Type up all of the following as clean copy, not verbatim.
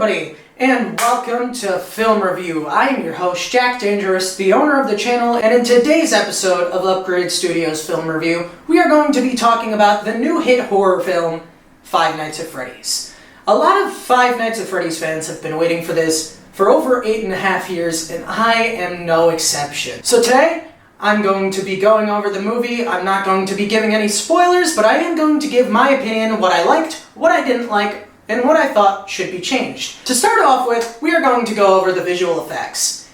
everybody, and welcome to Film Review. I am your host, Jack Dangerous, the owner of the channel, and in today's episode of Upgrade Studios Film Review, we are going to be talking about the new hit horror film, Five Nights at Freddy's. A lot of Five Nights at Freddy's fans have been waiting for this for over 8.5 years, and I am no exception. So today, I'm going to be going over the movie. I'm not going to be giving any spoilers, but I am going to give my opinion, what I liked, what I didn't like, and what I thought should be changed. To start off with, we are going to go over the visual effects,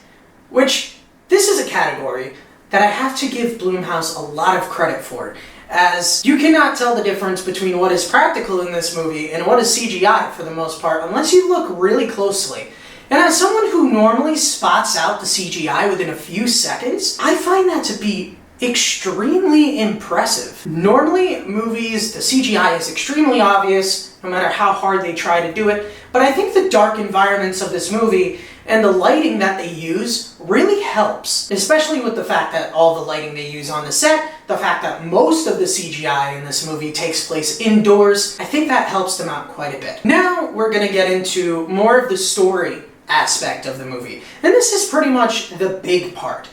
which this is a category that I have to give Blumhouse a lot of credit for, as you cannot tell the difference between what is practical in this movie and what is CGI for the most part unless you look really closely. And as someone who normally spots out the CGI within a few seconds, I find that to be extremely impressive. Normally, movies, the CGI is extremely obvious, no matter how hard they try to do it, but I think the dark environments of this movie and the lighting that they use really helps, especially with the fact that all the lighting they use on the set, the fact that most of the CGI in this movie takes place indoors, I think that helps them out quite a bit. Now we're going to get into more of the story aspect of the movie, and this is pretty much the big part.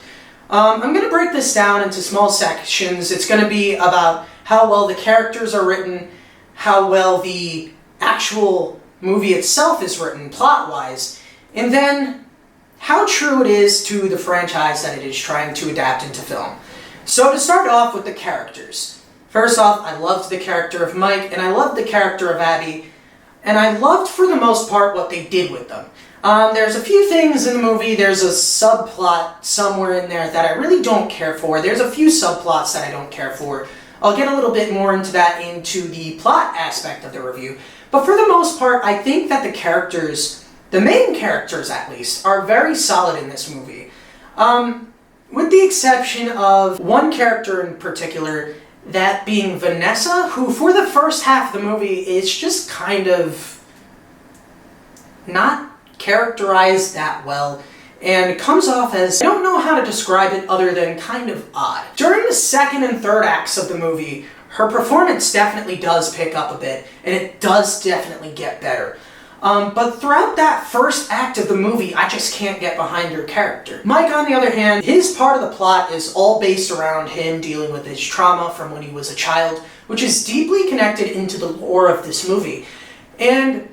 I'm going to break this down into small sections. It's going to be about how well the characters are written, how well the actual movie itself is written plot-wise, and then how true it is to the franchise that it is trying to adapt into film. So to start off with the characters. First off, I loved the character of Mike, and I loved the character of Abby, and I loved for the most part what they did with them. There's a few things in the movie, there's a subplot somewhere in there that I really don't care for. There's a few subplots that I don't care for. I'll get a little bit more into that into the plot aspect of the review. But for the most part, I think that the characters, the main characters at least, are very solid in this movie. With the exception of one character in particular, that being Vanessa, who for the first half of the movie is just kind of not characterized that well, and comes off as, I don't know how to describe it other than kind of odd. During the second and third acts of the movie, her performance definitely does pick up a bit, and it does definitely get better. But throughout that first act of the movie, I just can't get behind her character. Mike, on the other hand, his part of the plot is all based around him dealing with his trauma from when he was a child, which is deeply connected into the lore of this movie. And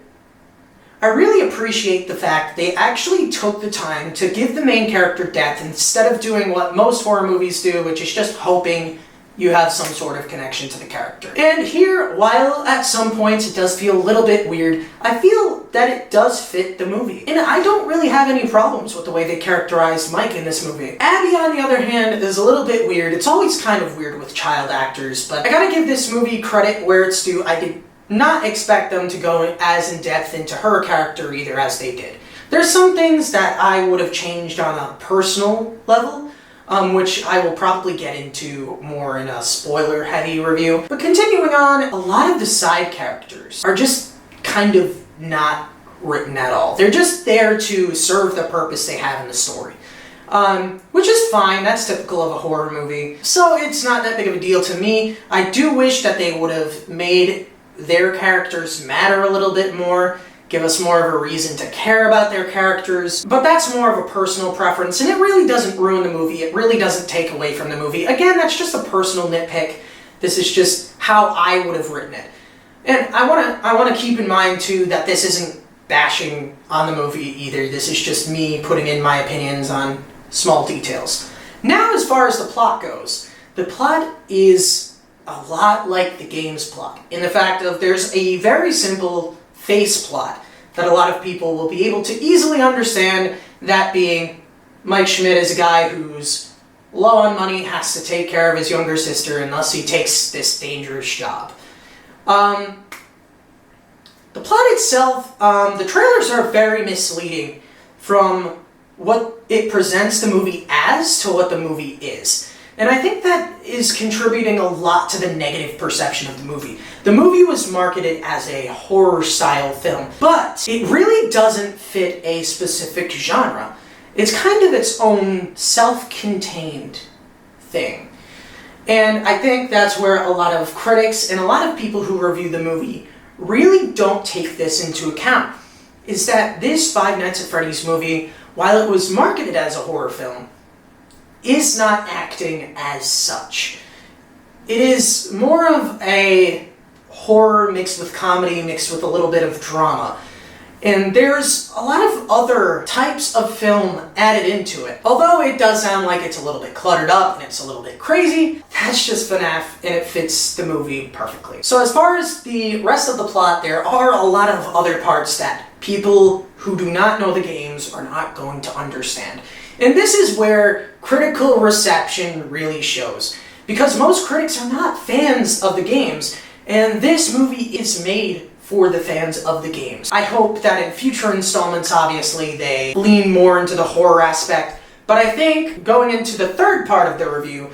I really appreciate the fact they actually took the time to give the main character depth instead of doing what most horror movies do, which is just hoping you have some sort of connection to the character. And here, while at some points it does feel a little bit weird, I feel that it does fit the movie. And I don't really have any problems with the way they characterized Mike in this movie. Abby, on the other hand, is a little bit weird. It's always kind of weird with child actors, but I gotta give this movie credit where it's due. I did not expect them to go as in-depth into her character either as they did. There's some things that I would have changed on a personal level, which I will probably get into more in a spoiler-heavy review. But continuing on, a lot of the side characters are just kind of not written at all. They're just there to serve the purpose they have in the story. Which is fine, that's typical of a horror movie. So it's not that big of a deal to me. I do wish that they would have made their characters matter a little bit more, give us more of a reason to care about their characters, but that's more of a personal preference, and it really doesn't ruin the movie, it really doesn't take away from the movie. Again, that's just a personal nitpick. This is just how I would have written it. And I wanna keep in mind too that this isn't bashing on the movie either, this is just me putting in my opinions on small details. Now, as far as the plot goes, the plot is a lot like the game's plot, in the fact of there's a very simple face plot that a lot of people will be able to easily understand, that being Mike Schmidt is a guy who's low on money, has to take care of his younger sister, and thus he takes this dangerous job. The plot itself, the trailers are very misleading from what it presents the movie as to what the movie is. And I think that is contributing a lot to the negative perception of the movie. The movie was marketed as a horror-style film, but it really doesn't fit a specific genre. It's kind of its own self-contained thing. And I think that's where a lot of critics and a lot of people who review the movie really don't take this into account. is that this Five Nights at Freddy's movie, while it was marketed as a horror film, is not acting as such. It is more of a horror mixed with comedy, mixed with a little bit of drama. And there's a lot of other types of film added into it. Although it does sound like it's a little bit cluttered up and it's a little bit crazy, that's just FNAF and it fits the movie perfectly. So as far as the rest of the plot, there are a lot of other parts that people who do not know the games are not going to understand. And this is where critical reception really shows. Because most critics are not fans of the games, and this movie is made for the fans of the games. I hope that in future installments, obviously, they lean more into the horror aspect, but I think, going into the third part of the review,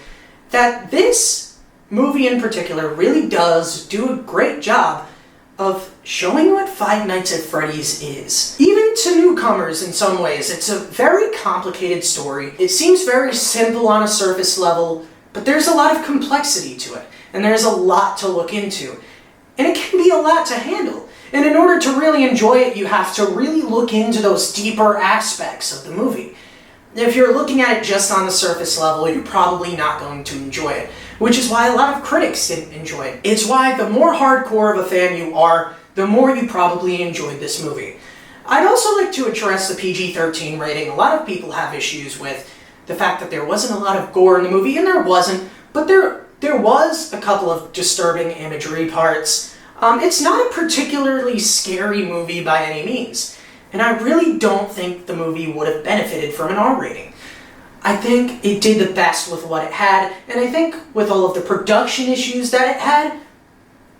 that this movie in particular really does do a great job of showing what Five Nights at Freddy's is. Even to newcomers in some ways, it's a very complicated story. It seems very simple on a surface level, but there's a lot of complexity to it, and there's a lot to look into. And it can be a lot to handle. And in order to really enjoy it, you have to really look into those deeper aspects of the movie. If you're looking at it just on the surface level, you're probably not going to enjoy it, which is why a lot of critics didn't enjoy it. It's why the more hardcore of a fan you are, the more you probably enjoyed this movie. I'd also like to address the PG-13 rating. A lot of people have issues with the fact that there wasn't a lot of gore in the movie, and there wasn't, but there was a couple of disturbing imagery parts. It's not a particularly scary movie by any means, and I really don't think the movie would have benefited from an R rating. I think it did the best with what it had, and I think with all of the production issues that it had,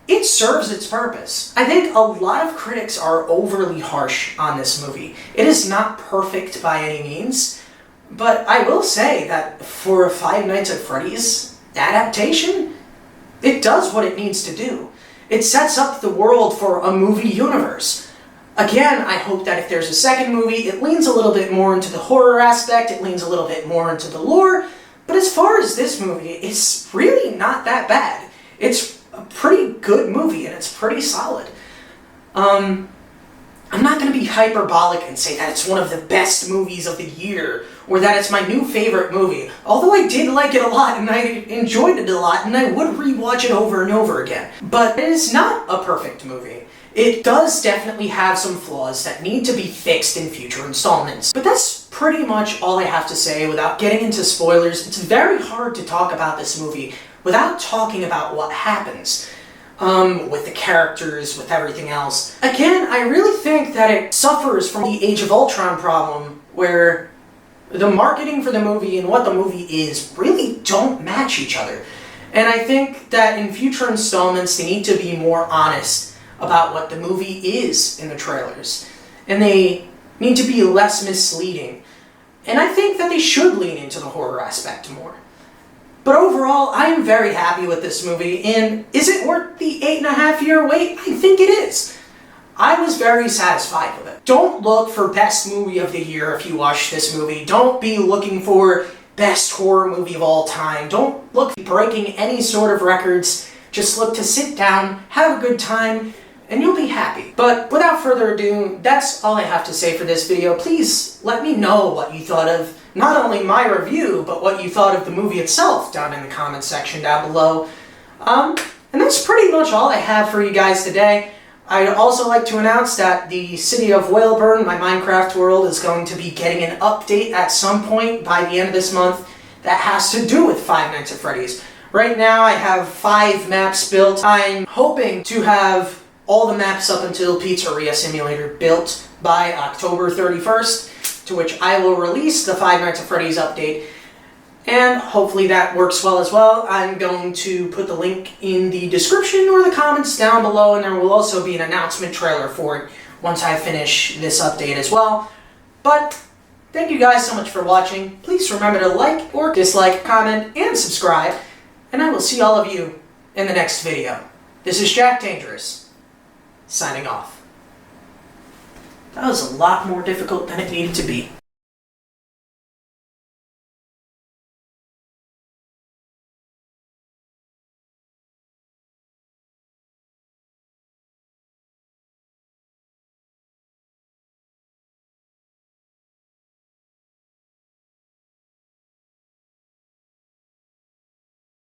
it serves its purpose. I think a lot of critics are overly harsh on this movie. It is not perfect by any means, but I will say that for Five Nights at Freddy's adaptation, it does what it needs to do. It sets up the world for a movie universe. Again, I hope that if there's a second movie, it leans a little bit more into the horror aspect, it leans a little bit more into the lore, but as far as this movie, it's really not that bad. It's a pretty good movie, and it's pretty solid. I'm not going to be hyperbolic and say that it's one of the best movies of the year, or that it's my new favorite movie, although I did like it a lot and I enjoyed it a lot and I would rewatch it over and over again. But it is not a perfect movie. It does definitely have some flaws that need to be fixed in future installments. But that's pretty much all I have to say without getting into spoilers. It's very hard to talk about this movie without talking about what happens. With the characters, with everything else. Again, I really think that it suffers from the Age of Ultron problem, where the marketing for the movie and what the movie is really don't match each other. And I think that in future installments, they need to be more honest about what the movie is in the trailers. And they need to be less misleading. And I think that they should lean into the horror aspect more. But overall, I am very happy with this movie, and is it worth the 8.5-year wait? I think it is. I was very satisfied with it. Don't look for best movie of the year if you watch this movie. Don't be looking for best horror movie of all time. Don't look breaking any sort of records. Just look to sit down, have a good time, and you'll be happy. But without further ado, that's all I have to say for this video. Please let me know what you thought of not only my review, but what you thought of the movie itself down in the comments section down below. And that's pretty much all I have for you guys today. I'd also like to announce that the city of Whaleburn, my Minecraft world, is going to be getting an update at some point by the end of this month that has to do with Five Nights at Freddy's. Right now I have 5 maps built. I'm hoping to have all the maps up until Pizzeria Simulator built by October 31st. To which I will release the Five Nights at Freddy's update, and hopefully that works well as well. I'm going to put the link in the description or the comments down below, and there will also be an announcement trailer for it once I finish this update as well. But thank you guys so much for watching. Please remember to like or dislike, comment, and subscribe, and I will see all of you in the next video. This is Jack Dangerous, signing off. That was a lot more difficult than it needed to be.